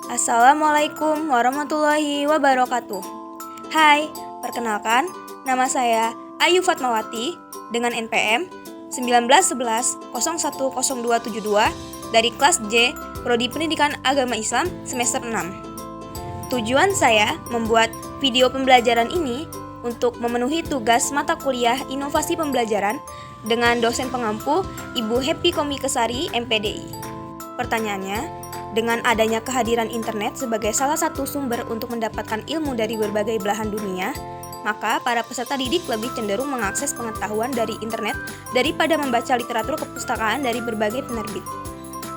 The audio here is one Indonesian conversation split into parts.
Assalamualaikum warahmatullahi wabarakatuh. Hai, perkenalkan, nama saya Ayu Fatmawati dengan NPM 1911010272 dari kelas J, Prodi Pendidikan Agama Islam semester 6. Tujuan saya membuat video pembelajaran ini untuk memenuhi tugas mata kuliah Inovasi Pembelajaran dengan dosen pengampu Ibu Happy Komikesari MPDI. Pertanyaannya, dengan adanya kehadiran internet sebagai salah satu sumber untuk mendapatkan ilmu dari berbagai belahan dunia, maka para peserta didik lebih cenderung mengakses pengetahuan dari internet daripada membaca literatur kepustakaan dari berbagai penerbit.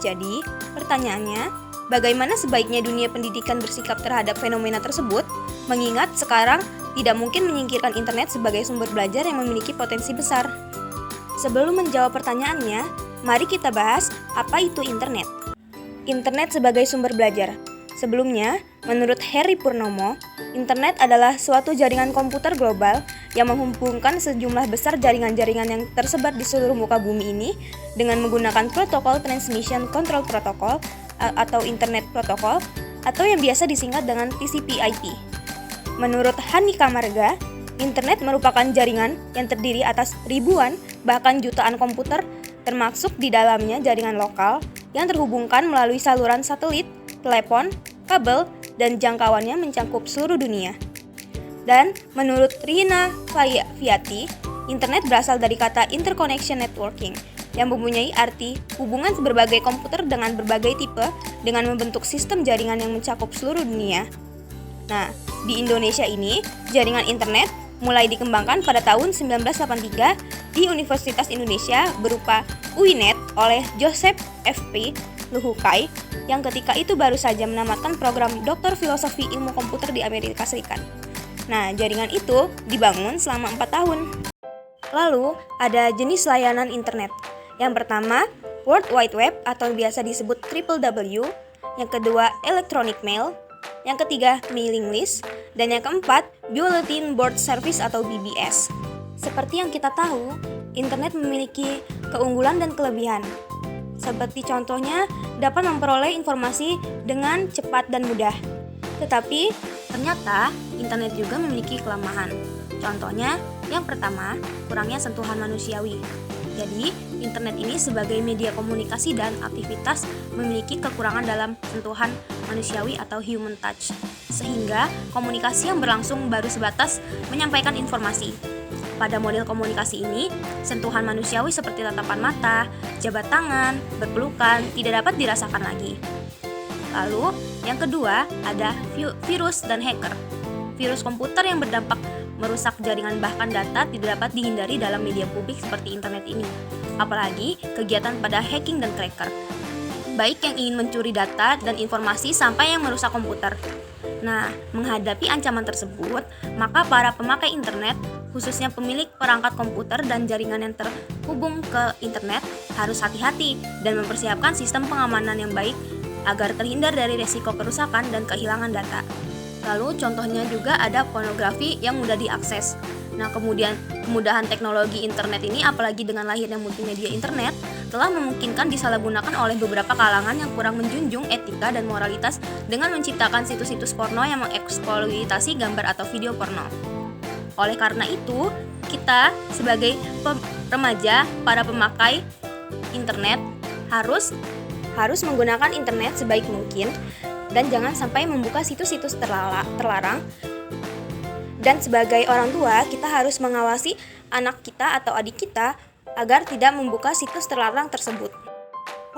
Jadi, pertanyaannya, bagaimana sebaiknya dunia pendidikan bersikap terhadap fenomena tersebut, mengingat sekarang tidak mungkin menyingkirkan internet sebagai sumber belajar yang memiliki potensi besar? Sebelum menjawab pertanyaannya, mari kita bahas apa itu internet. Internet sebagai sumber belajar. Sebelumnya, menurut Heri Purnomo, internet adalah suatu jaringan komputer global yang menghubungkan sejumlah besar jaringan-jaringan yang tersebar di seluruh muka bumi ini dengan menggunakan protokol Transmission Control Protocol atau Internet Protocol atau yang biasa disingkat dengan TCP/IP. Menurut Hani Kamarga, internet merupakan jaringan yang terdiri atas ribuan bahkan jutaan komputer termasuk di dalamnya jaringan lokal yang terhubungkan melalui saluran satelit, telepon, kabel, dan jangkauannya mencakup seluruh dunia. Dan menurut Rina Fiati, internet berasal dari kata interconnection networking yang mempunyai arti hubungan berbagai komputer dengan berbagai tipe dengan membentuk sistem jaringan yang mencakup seluruh dunia. Nah, di Indonesia ini, jaringan internet mulai dikembangkan pada tahun 1983 di Universitas Indonesia berupa UINET oleh Joseph F.P. Luhukai yang ketika itu baru saja menamatkan program Doktor Filosofi Ilmu Komputer di Amerika Serikat. Nah, jaringan itu dibangun selama 4 tahun. Lalu, ada jenis layanan internet. Yang pertama, World Wide Web atau biasa disebut WWW. Yang kedua, Electronic Mail. Yang ketiga, mailing list, dan yang keempat, Bulletin Board Service atau BBS. Seperti yang kita tahu, internet memiliki keunggulan dan kelebihan. Seperti contohnya, dapat memperoleh informasi dengan cepat dan mudah. Tetapi, ternyata internet juga memiliki kelemahan. Contohnya, yang pertama, kurangnya sentuhan manusiawi. Jadi, internet ini sebagai media komunikasi dan aktivitas memiliki kekurangan dalam sentuhan manusiawi atau human touch, sehingga komunikasi yang berlangsung baru sebatas menyampaikan informasi. Pada model komunikasi ini, sentuhan manusiawi seperti tatapan mata, jabat tangan, berpelukan tidak dapat dirasakan lagi. Lalu, yang kedua ada virus dan hacker. Virus komputer yang berdampak merusak jaringan bahkan data tidak dapat dihindari dalam media publik seperti internet ini. Apalagi kegiatan pada hacking dan cracker. Baik yang ingin mencuri data dan informasi sampai yang merusak komputer. Nah, menghadapi ancaman tersebut, maka para pemakai internet, khususnya pemilik perangkat komputer dan jaringan yang terhubung ke internet, harus hati-hati dan mempersiapkan sistem pengamanan yang baik agar terhindar dari resiko kerusakan dan kehilangan data. Lalu contohnya juga ada pornografi yang mudah diakses. Nah, kemudian kemudahan teknologi internet ini apalagi dengan lahirnya multimedia internet telah memungkinkan disalahgunakan oleh beberapa kalangan yang kurang menjunjung etika dan moralitas dengan menciptakan situs-situs porno yang mengeksploitasi gambar atau video porno. Oleh karena itu, kita sebagai remaja, para pemakai internet harus menggunakan internet sebaik mungkin dan jangan sampai membuka situs-situs terlarang. Dan sebagai orang tua, kita harus mengawasi anak kita atau adik kita agar tidak membuka situs terlarang tersebut.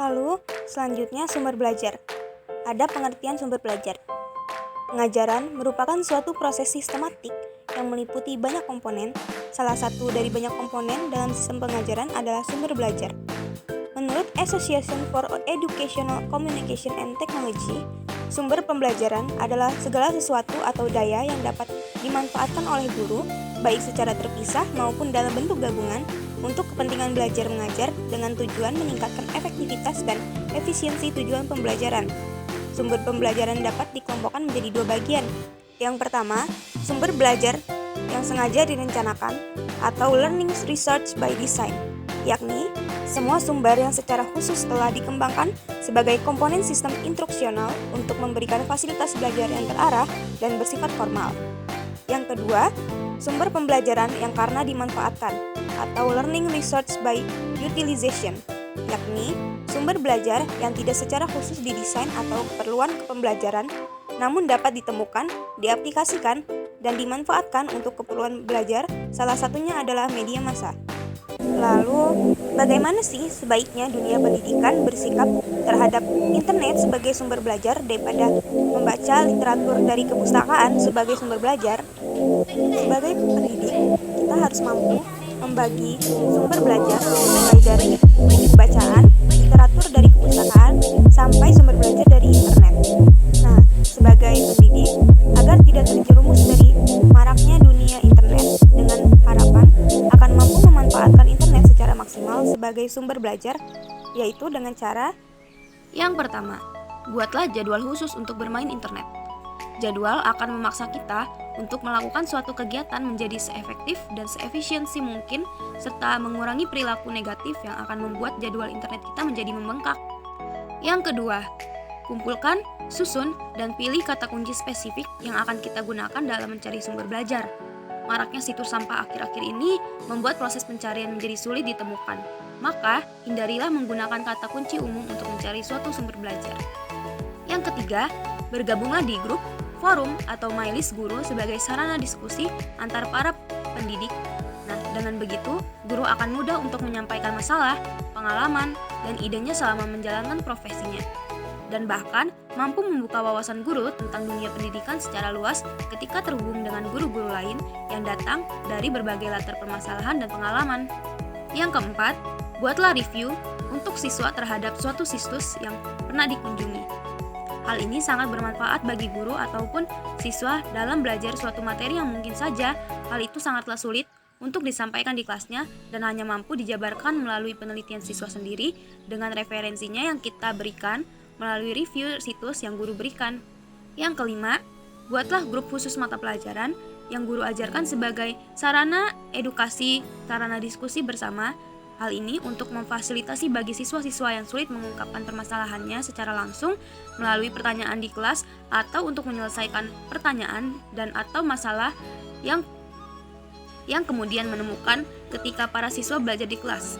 Lalu, selanjutnya sumber belajar. Ada pengertian sumber belajar. Pengajaran merupakan suatu proses sistematik yang meliputi banyak komponen. Salah satu dari banyak komponen dalam sistem pengajaran adalah sumber belajar. Menurut Association for Educational Communication and Technology, sumber pembelajaran adalah segala sesuatu atau daya yang dapat dimanfaatkan oleh guru, baik secara terpisah maupun dalam bentuk gabungan, untuk kepentingan belajar mengajar dengan tujuan meningkatkan efektivitas dan efisiensi tujuan pembelajaran. Sumber pembelajaran dapat dikelompokkan menjadi 2 bagian. Yang pertama, sumber belajar yang sengaja direncanakan atau learning research by design, yakni semua sumber yang secara khusus telah dikembangkan sebagai komponen sistem instruksional untuk memberikan fasilitas belajar yang terarah dan bersifat formal. Yang kedua, sumber pembelajaran yang karena dimanfaatkan atau learning research by utilization, yakni sumber belajar yang tidak secara khusus didesain atau keperluan kepembelajaran, namun dapat ditemukan, diaplikasikan, dan dimanfaatkan untuk keperluan belajar, salah satunya adalah media massa. Lalu, bagaimana sih sebaiknya dunia pendidikan bersikap terhadap internet sebagai sumber belajar daripada membaca literatur dari kepustakaan sebagai sumber belajar? Sebagai pendidik, kita harus mampu membagi sumber belajar mulai dari buku bacaan, literatur dari kepustakaan, sampai sumber belajar dari internet. Nah, sebagai pendidik, agar tidak terjerumus dari maraknya dunia internet dengan harapan akan mampu memanfaatkan internet secara maksimal sebagai sumber belajar, yaitu dengan cara yang pertama, buatlah jadwal khusus untuk bermain internet. Jadwal akan memaksa kita untuk melakukan suatu kegiatan menjadi seefektif dan seefisiensi mungkin, serta mengurangi perilaku negatif yang akan membuat jadwal internet kita menjadi membengkak. Yang kedua, kumpulkan, susun, dan pilih kata kunci spesifik yang akan kita gunakan dalam mencari sumber belajar. Maraknya situs sampah akhir-akhir ini membuat proses pencarian menjadi sulit ditemukan. Maka, hindarilah menggunakan kata kunci umum untuk mencari suatu sumber belajar. Yang ketiga, bergabunglah di grup, forum, atau mailis guru sebagai sarana diskusi antar para pendidik. Nah, dengan begitu, guru akan mudah untuk menyampaikan masalah, pengalaman, dan idenya selama menjalankan profesinya. Dan bahkan mampu membuka wawasan guru tentang dunia pendidikan secara luas ketika terhubung dengan guru-guru lain yang datang dari berbagai latar permasalahan dan pengalaman. Yang keempat, buatlah review untuk siswa terhadap suatu situs yang pernah dikunjungi. Hal ini sangat bermanfaat bagi guru ataupun siswa dalam belajar suatu materi yang mungkin saja hal itu sangatlah sulit untuk disampaikan di kelasnya dan hanya mampu dijabarkan melalui penelitian siswa sendiri dengan referensinya yang kita berikan melalui review situs yang guru berikan. Yang kelima, buatlah grup khusus mata pelajaran yang guru ajarkan sebagai sarana edukasi, sarana diskusi bersama. Hal ini untuk memfasilitasi bagi siswa-siswa yang sulit mengungkapkan permasalahannya secara langsung melalui pertanyaan di kelas atau untuk menyelesaikan pertanyaan dan atau masalah yang kemudian menemukan ketika para siswa belajar di kelas.